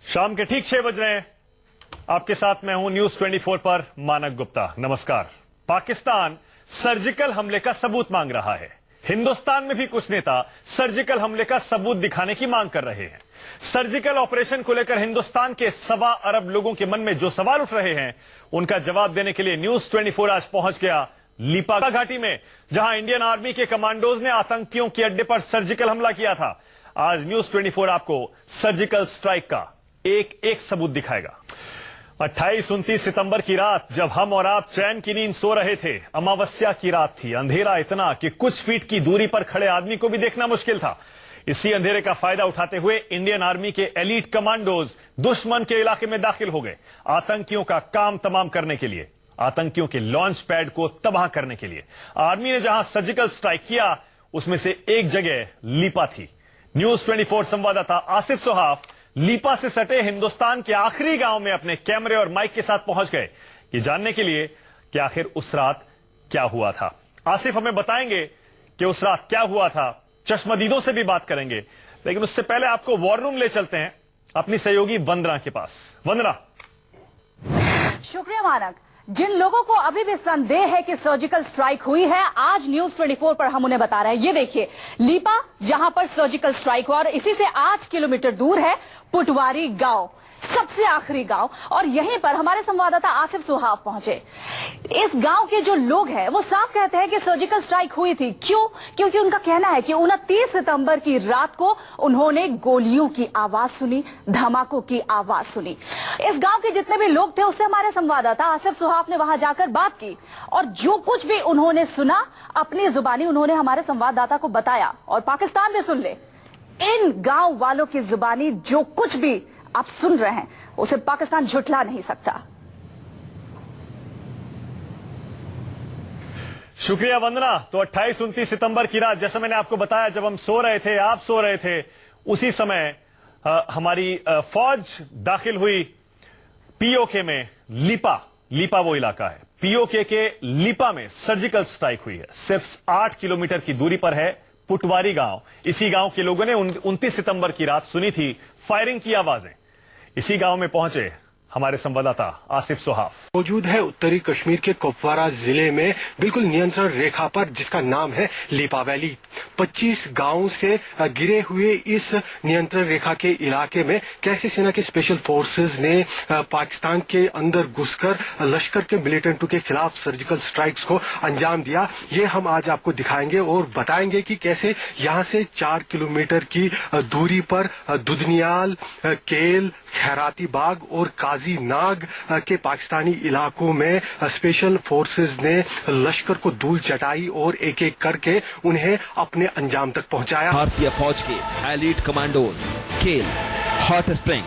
शाम के ठीक 6 बज रहे हैं। आपके साथ मैं हूं न्यूज 24 पर मानक गुप्ता। नमस्कार। पाकिस्तान सर्जिकल हमले का सबूत मांग रहा है। हिंदुस्तान में भी कुछ नेता सर्जिकल हमले का सबूत दिखाने की मांग कर रहे हैं। सर्जिकल ऑपरेशन को लेकर हिंदुस्तान के 1.25 अरब लोगों के मन में जो सवाल उठ रहे हैं, उनका जवाब देने के लिए न्यूज 24 आज पहुंच गया लीपा घाटी में, जहां इंडियन आर्मी के कमांडोज ने आतंकियों के अड्डे पर सर्जिकल हमला किया था। आज न्यूज 24 आपको सर्जिकल स्ट्राइक का एक एक सबूत दिखाएगा। 28-29 सितंबर की रात जब हम और आप चैन की नींद सो रहे थे, अमावस्या की रात थी। अंधेरा इतना कि कुछ फीट की दूरी पर खड़े आदमी को भी देखना मुश्किल था। इसी अंधेरे का फायदा उठाते हुए इंडियन आर्मी के एलीट कमांडोज दुश्मन के इलाके में दाखिल हो गए, आतंकियों का काम तमाम करने के लिए, आतंकियों के लॉन्च पैड को तबाह करने के लिए। आर्मी ने जहां सर्जिकल स्ट्राइक किया, उसमें से एक जगह लीपा थी। न्यूज 24 संवाददाता आसिफ सोहाफ लीपा से सटे हिंदुस्तान के आखिरी गांव में अपने कैमरे और माइक के साथ पहुंच गए, ये जानने के लिए कि आखिर उस रात क्या हुआ था। आसिफ हमें बताएंगे कि उस रात क्या हुआ था। चश्मदीदों से भी बात करेंगे, लेकिन उससे पहले आपको वॉर रूम ले चलते हैं अपनी सहयोगी वंदना के पास। वंदना। शुक्रिया मानक। जिन लोगों को अभी भी संदेह है कि सर्जिकल स्ट्राइक हुई है, आज न्यूज 24 पर हम उन्हें बता रहे हैं। ये देखिए लीपा, जहां पर सर्जिकल स्ट्राइक हुआ, और इसी से 8 किलोमीटर दूर है पुटवारी गांव, सबसे आखिरी गांव, और यहीं पर हमारे संवाददाता आसिफ सुहाव पहुंचे। इस गांव के जो लोग हैं वो साफ कहते हैं कि सर्जिकल स्ट्राइक हुई थी। क्यों? क्योंकि उनका कहना है कि 29 सितंबर की रात को उन्होंने गोलियों की आवाज सुनी, धमाकों की आवाज सुनी। इस गांव के जितने भी लोग थे, उससे हमारे संवाददाता आसिफ सुहाव ने वहां जाकर बात की, और जो कुछ भी उन्होंने सुना अपनी जुबानी उन्होंने हमारे संवाददाता को बताया। और पाकिस्तान भी सुन ले, इन गांव वालों की जुबानी जो कुछ भी आप सुन रहे हैं उसे पाकिस्तान झुठला नहीं सकता। शुक्रिया वंदना। तो 28-29 सितंबर की रात, जैसा मैंने आपको बताया, जब हम सो रहे थे, आप सो रहे थे, उसी समय हमारी फौज दाखिल हुई पीओके में। लीपा वो इलाका है। पीओके के लीपा में सर्जिकल स्ट्राइक हुई है। सिर्फ 8 किलोमीटर की दूरी पर है पुटवारी गांव। इसी गांव के लोगों ने 29 सितंबर की रात सुनी थी फायरिंग की आवाजें। इसी गांव में पहुंचे हमारे संवाददाता आसिफ सोहाफ। मौजूद है उत्तरी कश्मीर के कुपवारा जिले में, बिल्कुल नियंत्रण रेखा पर, जिसका नाम है लीपा वैली। 25 गांवों से गिरे हुए इस नियंत्रण रेखा के इलाके में कैसे सेना के स्पेशल फोर्सेस ने पाकिस्तान के अंदर घुसकर लश्कर के मिलिटेंटों के खिलाफ सर्जिकल स्ट्राइक्स को अंजाम दिया, ये हम आज आपको दिखाएंगे और बताएंगे कि कैसे यहाँ से 4 किलोमीटर की दूरी पर दुधनियाल, केल, खैराती बाग और काजी नाग के पाकिस्तानी इलाकों में स्पेशल फोर्सेस ने लश्कर को धूल चटाई और एक एक करके उन्हें अपने अंजाम तक पहुंचाया। भारतीय फौज के एलीट कमांडोज केल, हॉट स्प्रिंग,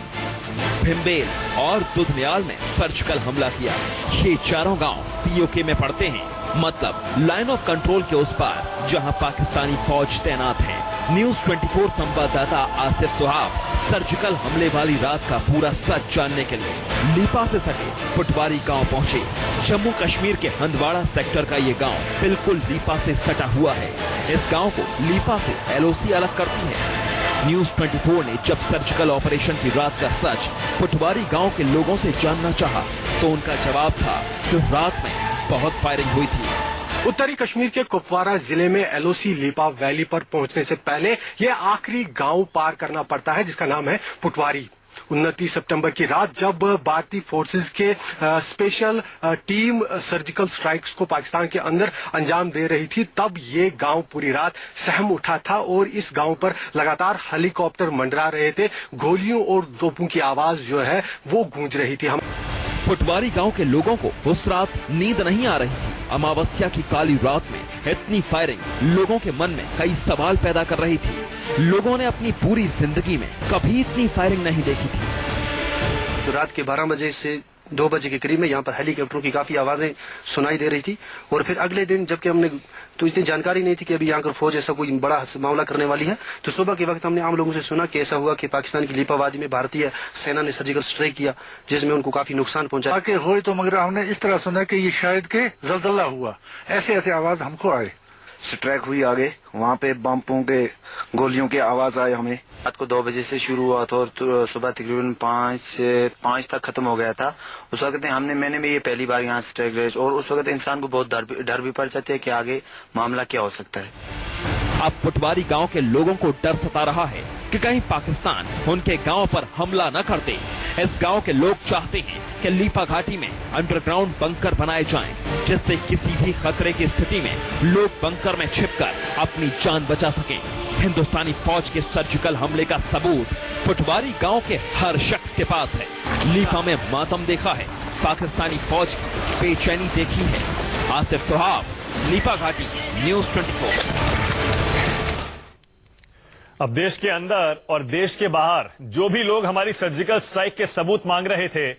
भिम्बेल और दुधनियाल ने सर्जिकल हमला किया। ये चारों गांव पीओके में पड़ते हैं, मतलब लाइन ऑफ कंट्रोल के उस पार, जहां पाकिस्तानी फौज तैनात है। न्यूज 24 संवाददाता आसिफ सुहाब सर्जिकल हमले वाली रात का पूरा सच जानने के लिए लीपा से सटे पुटवारी गांव पहुंचे। जम्मू कश्मीर के हंदवाड़ा सेक्टर का ये गांव बिल्कुल लीपा से सटा हुआ है। इस गांव को लीपा से एलओसी अलग करती है। न्यूज 24 ने जब सर्जिकल ऑपरेशन की रात का सच पुटवारी गांव के लोगों से जानना चाहा, तो उनका जवाब था कि रात में बहुत फायरिंग हुई थी। उत्तरी कश्मीर के कुपवारा जिले में एलओसी लीपा वैली पर पहुंचने से पहले यह आखिरी गांव पार करना पड़ता है, जिसका नाम है पुटवारी। 29 सितंबर की रात जब भारतीय फोर्सेस के स्पेशल टीम सर्जिकल स्ट्राइक्स को पाकिस्तान के अंदर अंजाम दे रही थी, तब ये गांव पूरी रात सहम उठा था और इस गांव पर लगातार हेलीकॉप्टर मंडरा रहे थे। गोलियों और तोपों की आवाज जो है वो गूंज रही थी। पुटवारी गांव के लोगों को उस रात नींद नहीं आ रही थी। अमावस्या की काली रात में इतनी फायरिंग लोगों के मन में कई सवाल पैदा कर रही थी। लोगों ने अपनी पूरी जिंदगी में कभी इतनी फायरिंग नहीं देखी थी। तो रात के 12 बजे से 2 बजे के करीब में यहाँ पर हेलीकॉप्टरों की काफी आवाजें सुनाई दे रही थी। और फिर अगले दिन जबकि हमने तो इतनी जानकारी नहीं थी कि अभी यहाँ पर फौज ऐसा कोई बड़ा मामला करने वाली है, तो सुबह के वक्त हमने आम लोगों से सुना कि ऐसा हुआ कि पाकिस्तान की लीपा वादी में भारतीय सेना ने सर्जिकल स्ट्राइक किया, जिसमें उनको काफी नुकसान पहुंचा। आके हुए तो मगर हमने इस तरह सुना कि ये शायद के जलजला हुआ, ऐसे ऐसे आवाज हमको आए। स्ट्राइक हुई आगे, वहाँ पे बम्पों के गोलियों की आवाज आई हमें। रात को 2 बजे से शुरू हुआ था और तो सुबह तकरीबन 5 तक खत्म हो गया था। उस वक्त मैंने भी ये पहली बार यहाँ स्ट्राइक रेस, और उस वक्त इंसान को बहुत डर भी पड़ जाता है कि आगे मामला क्या हो सकता है। अब पटवारी गांव के लोगों को डर सता रहा है कि कहीं पाकिस्तान उनके गांव पर हमला न कर दे। इस गांव के लोग चाहते हैं कि लीपा घाटी में अंडरग्राउंड बंकर बनाए जाएं, जिससे किसी भी खतरे की स्थिति में लोग बंकर में छिपकर अपनी जान बचा सकें। हिंदुस्तानी फौज के सर्जिकल हमले का सबूत पटवारी गांव के हर शख्स के पास है। लीपा में मातम देखा है, पाकिस्तानी फौज की बेचैनी देखी है। आसिफ सुहाब, लीपा घाटी, न्यूज़ 24। अब देश के अंदर और देश के बाहर जो भी लोग हमारी सर्जिकल स्ट्राइक के सबूत मांग रहे थे,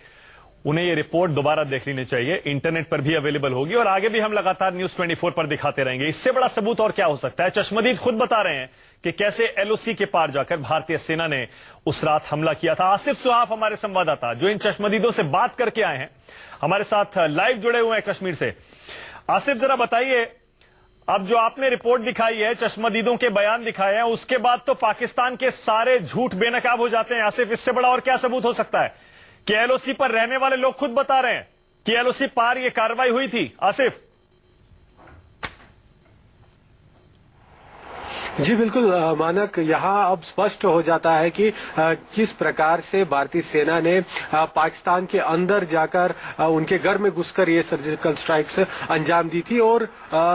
उन्हें ये रिपोर्ट दोबारा देख लेनी चाहिए। इंटरनेट पर भी अवेलेबल होगी और आगे भी हम लगातार न्यूज़ 24 पर दिखाते रहेंगे। इससे बड़ा सबूत और क्या हो सकता है। चश्मदीद खुद बता रहे हैं कि कैसे एलओसी के पार जाकर भारतीय सेना ने उस रात हमला किया था। आसिफ सुहाफ हमारे संवाददाता जो इन चश्मदीदों से बात करके आए हैं, हमारे साथ लाइव जुड़े हुए हैं कश्मीर से। आसिफ, जरा बताइए, अब जो आपने रिपोर्ट दिखाई है, चश्मदीदों के बयान दिखाए हैं, उसके बाद तो पाकिस्तान के सारे झूठ बेनकाब हो जाते हैं। आसिफ, इससे बड़ा और क्या सबूत हो सकता है कि एलओसी पर रहने वाले लोग खुद बता रहे हैं कि एलओसी पार ये कार्रवाई हुई थी। आसिफ जी बिल्कुल मानक, यहाँ अब स्पष्ट हो जाता है कि किस प्रकार से भारतीय सेना ने पाकिस्तान के अंदर जाकर उनके घर में घुसकर ये सर्जिकल स्ट्राइक्स अंजाम दी थी। और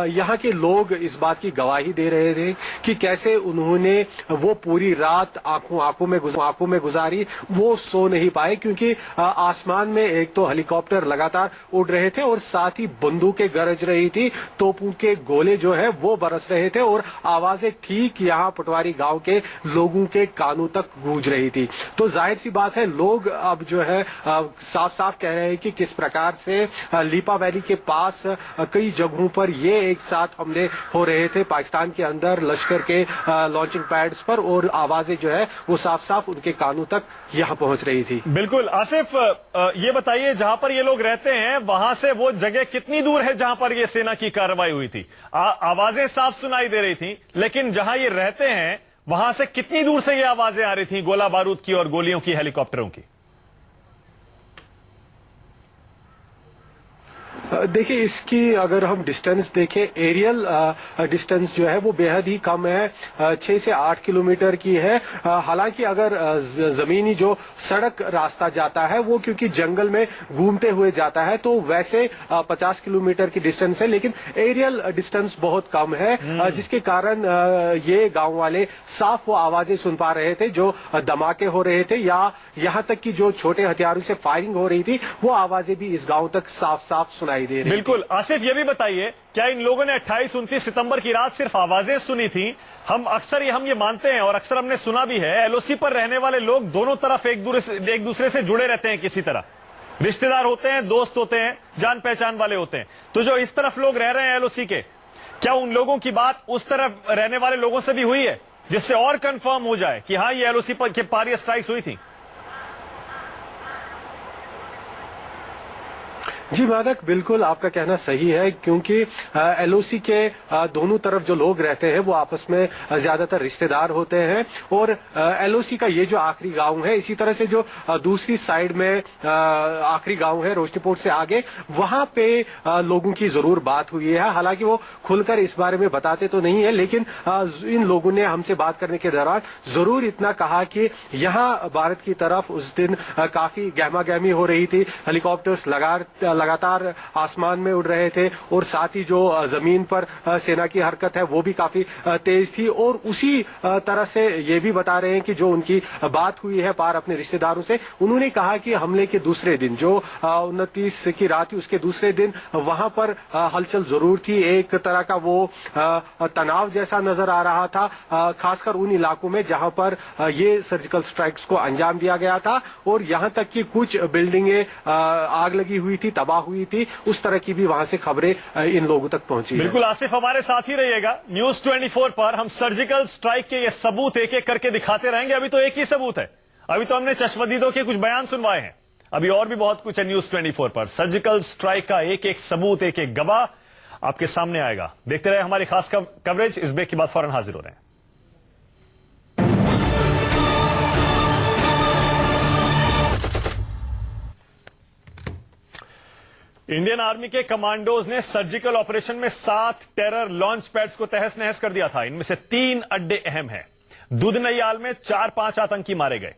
यहाँ के लोग इस बात की गवाही दे रहे थे कि कैसे उन्होंने वो पूरी रात आंखों में गुजारी। वो सो नहीं पाए क्योंकि आसमान में एक तो हेलीकॉप्टर लगातार उड़ रहे थे और साथ ही बंदूकें गरज रही थी, तोपों के गोले जो है वो बरस रहे थे और आवाजें ठीक यहाँ पटवारी गांव के लोगों के कानों तक गूंज रही थी। तो जाहिर सी बात है, लोग अब जो है साफ साफ कह रहे हैं कि किस प्रकार से लीपा वैली के पास कई जगहों पर ये एक साथ हमले हो रहे थे पाकिस्तान के अंदर लश्कर के लॉन्चिंग पैड्स पर, और आवाजें जो है वो साफ साफ उनके कानों तक यहाँ पहुंच रही थी। बिल्कुल। आसिफ, ये बताइए, जहां पर ये लोग रहते हैं वहां से वो जगह कितनी दूर है जहां पर ये सेना की कार्रवाई हुई थी? आवाजें साफ सुनाई दे रही थी, लेकिन जहां ये रहते हैं वहां से कितनी दूर से ये आवाजें आ रही थी गोला बारूद की और गोलियों की, हेलीकॉप्टरों की? देखिए, इसकी अगर हम डिस्टेंस देखें, एरियल डिस्टेंस जो है वो बेहद ही कम है, 6 से 8 किलोमीटर की है। हालांकि अगर जमीनी जो सड़क रास्ता जाता है वो क्योंकि जंगल में घूमते हुए जाता है तो वैसे 50 किलोमीटर की डिस्टेंस है, लेकिन एरियल डिस्टेंस बहुत कम है, जिसके कारण ये गांव वाले साफ वो आवाजें सुन पा रहे थे जो धमाके हो रहे थे, या यहाँ तक कि जो छोटे हथियारों से फायरिंग हो रही थी वो आवाजें भी इस गांव तक साफ साफ सुनाई दे रही। बिल्कुल। आसिफ, ये भी बताइए, क्या इन लोगों ने 28-29 सितंबर की रात सिर्फ आवाजें सुनी थी? हम ये मानते हैं और अक्सर हमने सुना भी है, एलओसी पर रहने वाले लोग दोनों तरफ एक दूसरे से जुड़े रहते हैं, किसी तरह रिश्तेदार होते हैं, दोस्त होते हैं, जान पहचान वाले होते हैं। तो जो इस तरफ लोग रह रहे हैं एलओसी के, क्या उन लोगों की बात उस तरफ रहने वाले लोगों से भी हुई है जिससे और कंफर्म हो जाए कि हाँ, ये एलओसी के पार ये स्ट्राइक्स हुई थी? जी मादक, बिल्कुल आपका कहना सही है, क्योंकि एलओसी के दोनों तरफ जो लोग रहते हैं वो आपस में ज्यादातर रिश्तेदार होते हैं, और एलओसी का ये जो आखिरी गांव है, इसी तरह से जो दूसरी साइड में आखिरी गांव है रोशनीपोर्ट से आगे, वहां पे लोगों की जरूर बात हुई है। हालांकि वो खुलकर इस बारे में बताते तो नहीं है, लेकिन इन लोगों ने हमसे बात करने के दौरान जरूर इतना कहा कि यहाँ भारत की तरफ उस दिन काफी गहमा गहमी हो रही थी, हेलीकॉप्टर्स लगातार आसमान में उड़ रहे थे, और साथ ही जो जमीन पर सेना की हरकत है वो भी काफी तेज थी। और उसी तरह से ये भी बता रहे हैं कि जो उनकी बात हुई है पार अपने रिश्तेदारों से, उन्होंने कहा कि हमले के दूसरे दिन, जो 29 की रात थी, उसके दूसरे दिन वहां पर हलचल जरूर थी। एक तरह का वो तनाव जैसा नजर आ रहा था, खासकर उन इलाकों में जहां पर ये सर्जिकल स्ट्राइक्स को अंजाम दिया गया था, और यहां तक कि कुछ बिल्डिंगें आग लगी हुई थी, तबाह हुई थी, उस तरह की भी वहां से खबरें इन लोगों तक पहुंची। बिल्कुल आसिफ, हमारे साथ ही रहिएगा। न्यूज़ 24 पर हम सर्जिकल स्ट्राइक के ये सबूत एक एक करके दिखाते रहेंगे। अभी तो एक ही सबूत है, अभी तो हमने चश्मदीदों के कुछ बयान सुनवाए हैं, अभी और भी बहुत कुछ है न्यूज़ 24 पर। सर्जिकल स्ट्राइक का एक एक सबूत, एक एक गवाह आपके सामने आएगा। देखते रहे हमारी खास कवरेज। इस ब्रेक के बाद फौरन हाजिर हो रहे हैं। इंडियन आर्मी के कमांडोज ने सर्जिकल ऑपरेशन में 7 टेरर लॉन्च पैड्स को तहस नहस कर दिया था। इनमें से 3 अड्डे अहम हैं। दुधनैयाल में 4-5 आतंकी मारे गए।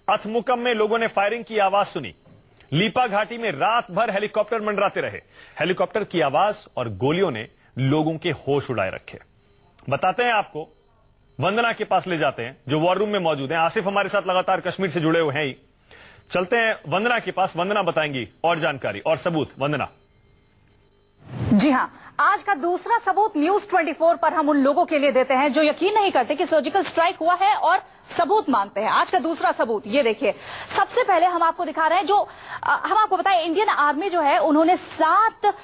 अथमुकम में लोगों ने फायरिंग की आवाज सुनी। लीपा घाटी में रात भर हेलीकॉप्टर मंडराते रहे। हेलीकॉप्टर की आवाज और गोलियों ने लोगों के होश उड़ाए रखे। बताते हैं आपको, वंदना के पास ले जाते हैं जो वॉर रूम में मौजूद हैं। आसिफ हमारे साथ लगातार कश्मीर से जुड़े हुए हैं ही। चलते हैं वंदना के पास। वंदना बताएंगी और जानकारी और सबूत। वंदना। जी हां, आज का दूसरा सबूत न्यूज 24 पर हम उन लोगों के लिए देते हैं जो यकीन नहीं करते कि सर्जिकल स्ट्राइक हुआ है और सबूत मांगते हैं। आज का दूसरा सबूत ये देखिए। सबसे पहले हम आपको दिखा रहे हैं जो हम आपको बताएं, इंडियन आर्मी जो है उन्होंने 7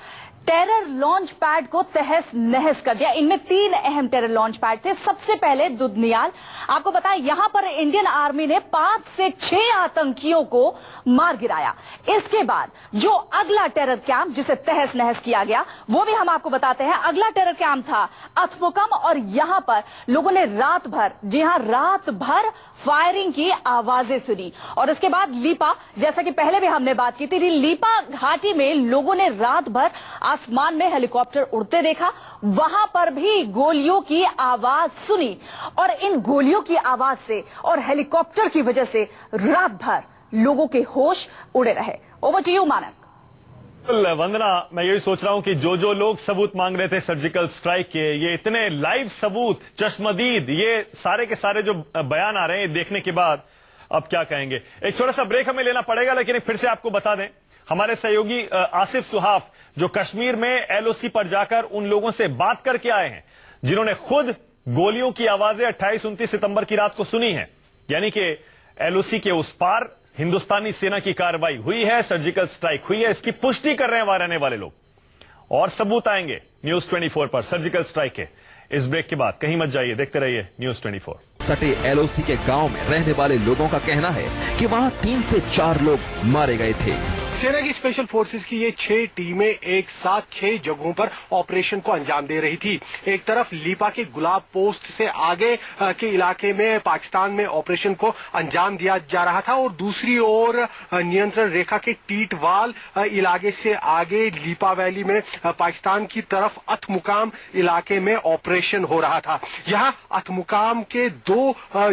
टेरर लॉन्च पैड को तहस नहस कर दिया। इनमें 3 अहम टेरर लॉन्च पैड थे। सबसे पहले दुधनियाल, आपको बताएं यहां पर इंडियन आर्मी ने 5 से 6 आतंकियों को मार गिराया। इसके बाद जो अगला टेरर कैंप जिसे तहस नहस किया गया वो भी हम आपको बताते हैं। अगला टेरर कैंप था अथमुकम और यहां पर लोगों ने रात भर, जी हां रात भर फायरिंग की आवाजें सुनी। और इसके बाद लीपा, जैसा कि पहले भी हमने बात की थी, लीपा घाटी में लोगों ने रात भर आसमान में हेलीकॉप्टर उड़ते देखा। वहां पर भी गोलियों की आवाज सुनी और इन गोलियों की आवाज से और हेलीकॉप्टर की वजह से रात भर लोगों के होश उड़े रहे। ओवर टू यू मानक। वंदना, मैं यही सोच रहा हूं कि जो लोग सबूत मांग रहे थे सर्जिकल स्ट्राइक के, ये इतने लाइव सबूत, चश्मदीद, ये सारे के सारे जो बयान आ रहे हैं देखने के बाद अब क्या कहेंगे। एक छोटा सा ब्रेक हमें लेना पड़ेगा, लेकिन फिर से आपको बता दें हमारे सहयोगी आसिफ सुहाफ जो कश्मीर में एलओसी पर जाकर उन लोगों से बात करके आए हैं जिन्होंने खुद गोलियों की आवाजें 28-29 सितंबर की रात को सुनी हैं। यानी कि एलओसी के उस पार हिंदुस्तानी सेना की कार्रवाई हुई है, सर्जिकल स्ट्राइक हुई है, इसकी पुष्टि कर रहे हैं वहां रहने वाले लोग। और सबूत आएंगे न्यूज 24 पर सर्जिकल स्ट्राइक के। इस ब्रेक के बाद कहीं मत जाइए, देखते रहिए न्यूज 24। सटे एलओसी के गांव में रहने वाले लोगों का कहना है कि वहां 3 से 4 लोग मारे गए थे। सेना की स्पेशल फोर्सेस की ये 6 टीमें एक साथ 6 जगहों पर ऑपरेशन को अंजाम दे रही थी। एक तरफ लीपा के गुलाब पोस्ट से आगे के इलाके में पाकिस्तान में ऑपरेशन को अंजाम दिया जा रहा था और दूसरी ओर नियंत्रण रेखा के टीटवाल इलाके से आगे लीपा वैली में पाकिस्तान की तरफ अथमुकाम इलाके में ऑपरेशन हो रहा था। यहाँ अथमुकाम के 2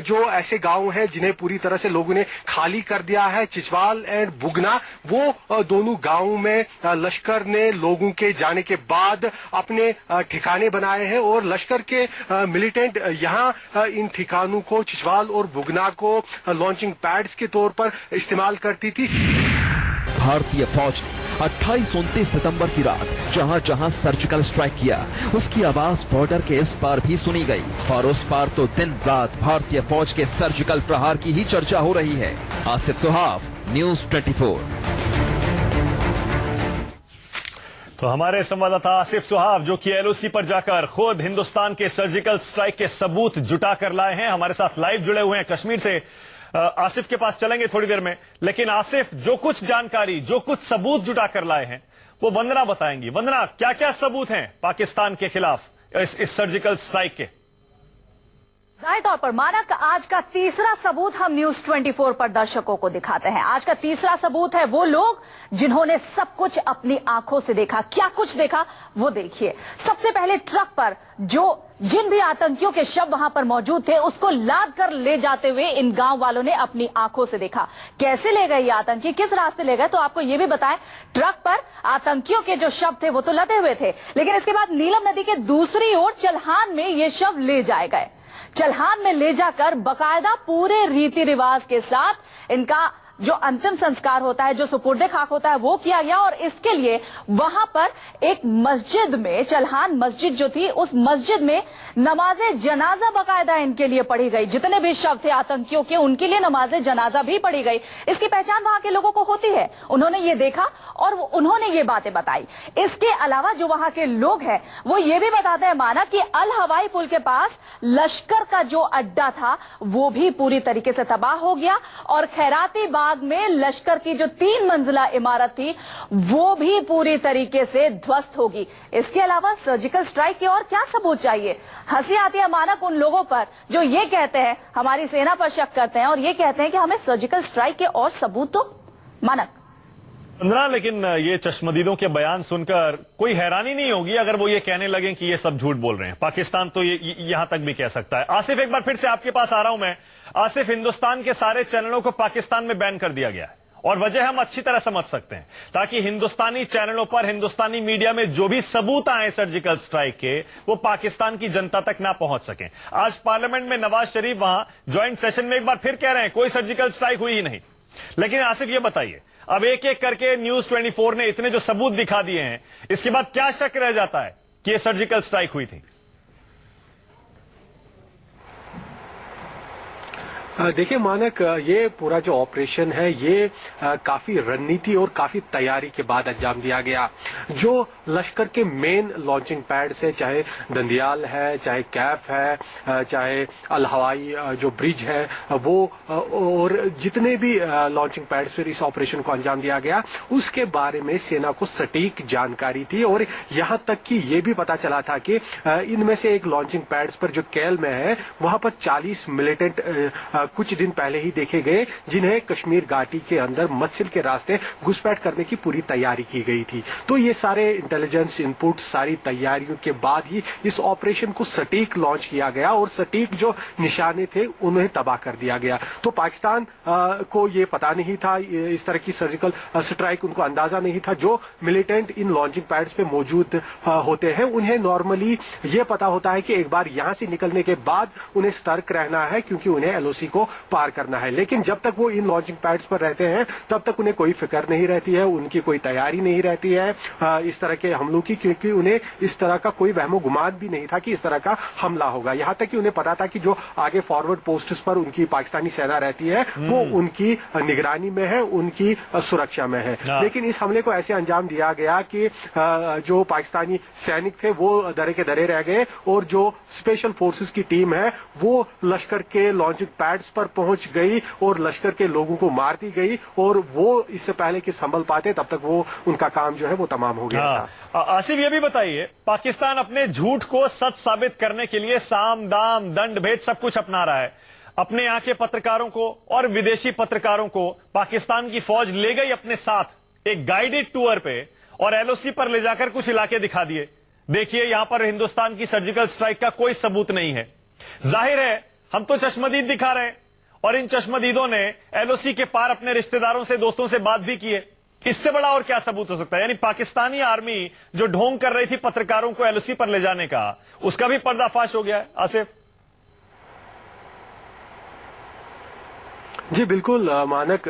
जो ऐसे गांव हैं जिन्हें पूरी तरह से लोगों ने खाली कर दिया है, चिचवाल एंड बुगना, वो दोनों गांवों में लश्कर ने लोगों के जाने के बाद अपने ठिकाने बनाए हैं और लश्कर के मिलिटेंट यहां इन ठिकानों को, चिचवाल और बुगना को लॉन्चिंग पैड्स के तौर पर इस्तेमाल करती थी। भारतीय फौज ने 28-29 सितंबर की रात जहां जहां सर्जिकल स्ट्राइक किया उसकी आवाज बॉर्डर के इस पार भी सुनी गई और उस पार तो दिन रात भारतीय फौज के सर्जिकल प्रहार की ही चर्चा हो रही है। आसिफ सुहाफ, न्यूज 24। तो हमारे संवाददाता आसिफ सुहाफ जो कि एलओसी पर जाकर खुद हिंदुस्तान के सर्जिकल स्ट्राइक के सबूत जुटा कर लाए हैं, हमारे साथ लाइव जुड़े हुए हैं कश्मीर से। आसिफ के पास चलेंगे थोड़ी देर में, लेकिन आसिफ जो कुछ जानकारी, जो कुछ सबूत जुटा कर लाए हैं वो वंदना बताएंगी। वंदना, क्या क्या सबूत हैं पाकिस्तान के खिलाफ इस सर्जिकल स्ट्राइक के? जाहिर तौर पर मानक, आज का तीसरा सबूत हम न्यूज 24 पर दर्शकों को दिखाते हैं। आज का तीसरा सबूत है वो लोग जिन्होंने सब कुछ अपनी आंखों से देखा। क्या कुछ देखा वो देखिए। सबसे पहले ट्रक पर जिन भी आतंकियों के शव वहां पर मौजूद थे उसको लाद कर ले जाते हुए इन गांव वालों ने अपनी आंखों से देखा। कैसे ले गए ये आतंकी, किस रास्ते ले गए, तो आपको ये भी बताएं। ट्रक पर आतंकियों के जो शव थे वो तो लदे हुए थे, लेकिन इसके बाद नीलम नदी के दूसरी ओर चल्हान में ये शव ले जाए गए। चल्हान में ले जाकर बकायदा पूरे रीति रिवाज के साथ इनका जो अंतिम संस्कार होता है, जो सुपुर्दे खाक होता है, वो किया गया। और इसके लिए वहां पर एक मस्जिद में, चल्हान मस्जिद जो थी, उस मस्जिद में नमाजे जनाजा बकायदा इनके लिए पढ़ी गई। जितने भी शव थे आतंकियों के, उनके लिए नमाजे जनाजा भी पढ़ी गई। इसकी पहचान वहां के लोगों को होती है। उन्होंने ये देखा और उन्होंने ये बातें बताई। इसके अलावा जो वहां के लोग हैं वो ये भी बताते हैं माना कि अल हवाई पुल के पास लश्कर का जो अड्डा था वो भी पूरी तरीके से तबाह हो गया और खैराती बाग भाग में लश्कर की जो 3 मंजिला इमारत थी वो भी पूरी तरीके से ध्वस्त होगी। इसके अलावा सर्जिकल स्ट्राइक के और क्या सबूत चाहिए? हंसी आती है मानक उन लोगों पर जो ये कहते हैं, हमारी सेना पर शक करते हैं और ये कहते हैं कि हमें सर्जिकल स्ट्राइक के और सबूत तो मानक। लेकिन ये चश्मदीदों के बयान सुनकर कोई हैरानी नहीं होगी अगर वो ये कहने लगे कि ये सब झूठ बोल रहे हैं। पाकिस्तान तो ये यहां तक भी कह सकता है। आसिफ, एक बार फिर से आपके पास आ रहा हूं मैं। आसिफ, हिंदुस्तान के सारे चैनलों को पाकिस्तान में बैन कर दिया गया है और वजह हम अच्छी तरह समझ सकते हैं, ताकि हिंदुस्तानी चैनलों पर, हिंदुस्तानी मीडिया में जो भी सबूत आए सर्जिकल स्ट्राइक के, वो पाकिस्तान की जनता तक ना पहुंच सके। आज पार्लियामेंट में नवाज शरीफ वहां ज्वाइंट सेशन में एक बार फिर कह रहे हैं कोई सर्जिकल स्ट्राइक हुई ही नहीं। लेकिन आसिफ ये बताइए, अब एक एक करके न्यूज 24 ने इतने जो सबूत दिखा दिए हैं, इसके बाद क्या शक रह जाता है कि ये सर्जिकल स्ट्राइक हुई थी? देखिए मानक, ये पूरा जो ऑपरेशन है ये काफी रणनीति और काफी तैयारी के बाद अंजाम दिया गया। जो लश्कर के मेन लॉन्चिंग पैड से, चाहे दंदियाल है, चाहे कैफ है, चाहे अल हवाई जो ब्रिज है वो, और जितने भी लॉन्चिंग पैड्स पर इस ऑपरेशन को अंजाम दिया गया, उसके बारे में सेना को सटीक जानकारी थी। और यहां तक कि ये भी पता चला था कि इनमें से एक लॉन्चिंग पैड्स पर जो केल में है वहां पर 40 मिलिटेंट कुछ दिन पहले ही देखे गए, जिन्हें कश्मीर घाटी के अंदर मत्सिल के रास्ते घुसपैठ करने की पूरी तैयारी की गई थी। तो ये सारे इंटेलिजेंस इनपुट, सारी तैयारियों के बाद ही इस ऑपरेशन को सटीक लॉन्च किया गया और सटीक जो निशाने थे उन्हें तबाह कर दिया गया। तो पाकिस्तान को ये पता नहीं था, इस तरह की सर्जिकल स्ट्राइक उनको अंदाजा नहीं था। जो मिलिटेंट इन लॉन्चिंग पैड्स पे मौजूद होते हैं उन्हें नॉर्मली ये पता होता है कि एक बार यहां से निकलने के बाद उन्हें सतर्क रहना है, क्योंकि उन्हें एलओसी को पार करना है। लेकिन जब तक वो इन लॉन्चिंग पैड्स पर रहते हैं तब तक उन्हें कोई फिक्र नहीं रहती है, उनकी कोई तैयारी नहीं रहती है इस तरह के हमलों की, क्योंकि उन्हें इस तरह का कोई वहमो गुमान भी नहीं था कि इस तरह का हमला होगा। यहां तक कि उन्हें पता था कि जो आगे फॉरवर्ड पोस्ट्स पर उनकी पाकिस्तानी सेना रहती है वो उनकी निगरानी में है, उनकी सुरक्षा में है। लेकिन इस हमले को ऐसे अंजाम दिया गया कि जो पाकिस्तानी सैनिक थे वो दरे के दरे रह गए और जो स्पेशल फोर्सेस की टीम है वो लश्कर के लॉन्चिंग पैड्स पर पहुंच गई और लश्कर के लोगों को मार दी गई, और वो इससे पहले कि संभल पाते तब तक वो उनका काम जो है वो तमाम हो गया था। आसिफ, ये भी बताइए, पाकिस्तान अपने झूठ को सच साबित करने के लिए साम दाम दंड भेद सब कुछ अपना रहा है। अपने यहाँ के पत्रकारों को और विदेशी पत्रकारों को पाकिस्तान की फौज ले गई अपने साथ एक गाइडेड टूर पे और एलओसी पर ले जाकर कुछ इलाके दिखा दिए। देखिए, यहां पर हिंदुस्तान की सर्जिकल स्ट्राइक का कोई सबूत नहीं है। जाहिर है हम तो चश्मदीद दिखा रहे हैं और इन चश्मदीदों ने एलओसी के पार अपने रिश्तेदारों से, दोस्तों से बात भी की है। इससे बड़ा और क्या सबूत हो सकता है? यानी पाकिस्तानी आर्मी जो ढोंग कर रही थी पत्रकारों को एलओसी पर ले जाने का, उसका भी पर्दाफाश हो गया है। आसिफ जी बिल्कुल मानक,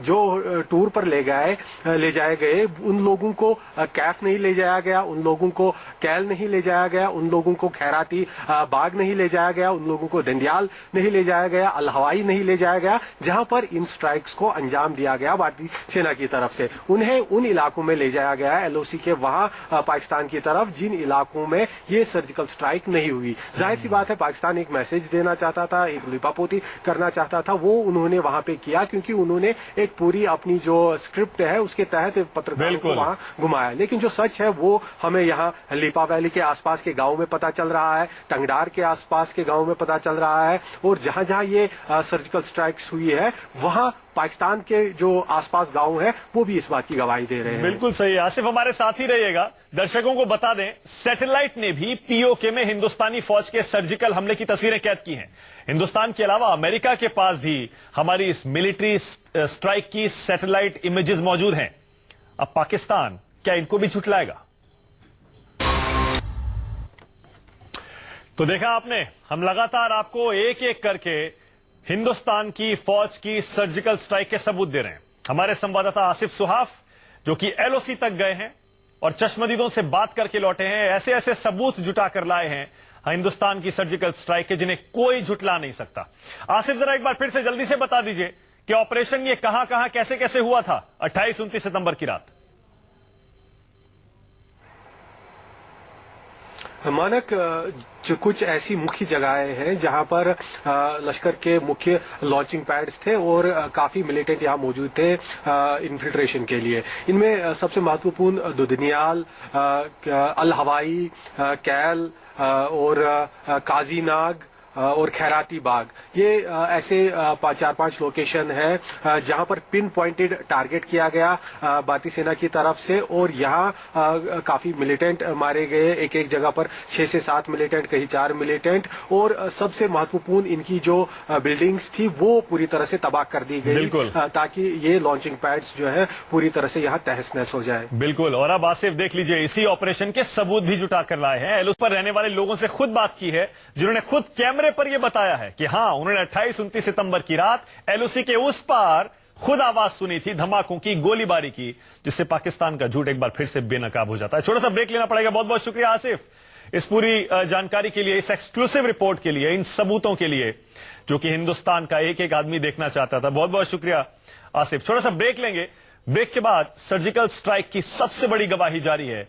जो टूर पर ले जाए गए उन लोगों को कैफ नहीं ले जाया गया, उन लोगों को कैल नहीं ले जाया गया, उन लोगों को खैराती बाग नहीं ले जाया गया, उन लोगों को दंदियाल नहीं ले जाया गया, अल हवाई नहीं ले जाया गया, जहां पर इन स्ट्राइक्स को अंजाम दिया गया भारतीय सेना की तरफ से। उन्हें उन इलाकों में ले जाया गया एलओसी के वहां पाकिस्तान की तरफ जिन इलाकों में ये सर्जिकल स्ट्राइक नहीं हुई। जाहिर सी बात है पाकिस्तान एक मैसेज देना चाहता था, एक लिपापोती करना चाहता था, वो उन्होंने वहां पे किया, क्योंकि उन्होंने एक पूरी अपनी जो स्क्रिप्ट है उसके तहत पत्रकारों को वहां घुमाया। लेकिन जो सच है वो हमें यहाँ लीपा वैली के आसपास के गांव में पता चल रहा है, टंगडार के आसपास के गांव में पता चल रहा है, और जहां जहां ये सर्जिकल स्ट्राइक्स हुई है वहां पाकिस्तान के जो आसपास गांव हैं वो भी इस बात की गवाही दे रहे हैं। बिल्कुल सही। आसिफ हमारे साथ ही रहिएगा। दर्शकों को बता दें, सैटेलाइट ने भी पीओके में हिंदुस्तानी फौज के सर्जिकल हमले की तस्वीरें कैद की हैं। हिंदुस्तान के अलावा अमेरिका के पास भी हमारी इस मिलिट्री स्ट्राइक की सैटेलाइट इमेजेस मौजूद हैं। अब पाकिस्तान क्या इनको भी झुठलाएगा? तो देखा आपने, हम लगातार आपको एक एक करके हिंदुस्तान की फौज की सर्जिकल स्ट्राइक के सबूत दे रहे हैं। हमारे संवाददाता आसिफ सुहाफ जो कि एलओसी तक गए हैं और चश्मदीदों से बात करके लौटे हैं, ऐसे ऐसे सबूत जुटा कर लाए हैं हिंदुस्तान की सर्जिकल स्ट्राइक के जिन्हें कोई झुटला नहीं सकता। आसिफ, जरा एक बार फिर से जल्दी से बता दीजिए कि ऑपरेशन ये कहां कहां कैसे कैसे हुआ था 28-29 सितंबर की रात? मानक जो कुछ ऐसी मुख्य जगहें हैं जहां पर लश्कर के मुख्य लॉन्चिंग पैड्स थे और काफी मिलिटेंट यहाँ मौजूद थे इन्फिल्ट्रेशन के लिए। इनमें सबसे महत्वपूर्ण दुधनियाल, अल हवाई, कैल और काजीनाग और खैराती बाग, ये ऐसे 4-5 लोकेशन है जहां पर पिन पॉइंटेड टारगेट किया गया भारतीय सेना की तरफ से, और यहाँ काफी मिलिटेंट मारे गए। एक एक जगह पर 6 से 7 मिलिटेंट, कहीं 4 मिलिटेंट, और सबसे महत्वपूर्ण इनकी जो बिल्डिंग्स थी वो पूरी तरह से तबाह कर दी गई ताकि ये लॉन्चिंग पैड्स जो है पूरी तरह से यहाँ तहस नहस हो जाए। बिल्कुल। और अब आसिफ देख लीजिए, इसी ऑपरेशन के सबूत भी जुटा कर लाए हैं। एलओसी पर रहने वाले लोगों से खुद बात की है जिन्होंने खुद कैमरे पर यह बताया है कि हां, उन्होंने 28-29 सितंबर की रात एलओसी के उस पार खुद आवाज सुनी थी धमाकों की, गोलीबारी की, जिससे पाकिस्तान का झूठ एक बार फिर से बेनकाब हो जाता है। छोटा सा ब्रेक लेना पड़ेगा। बहुत बहुत शुक्रिया आसिफ इस पूरी जानकारी के लिए, इस एक्सक्लूसिव रिपोर्ट के लिए, इन सबूतों के लिए जो कि हिंदुस्तान का एक एक आदमी देखना चाहता था। बहुत बहुत शुक्रिया आसिफ। छोटा सा ब्रेक लेंगे। ब्रेक के बाद सर्जिकल स्ट्राइक की सबसे बड़ी गवाही जारी है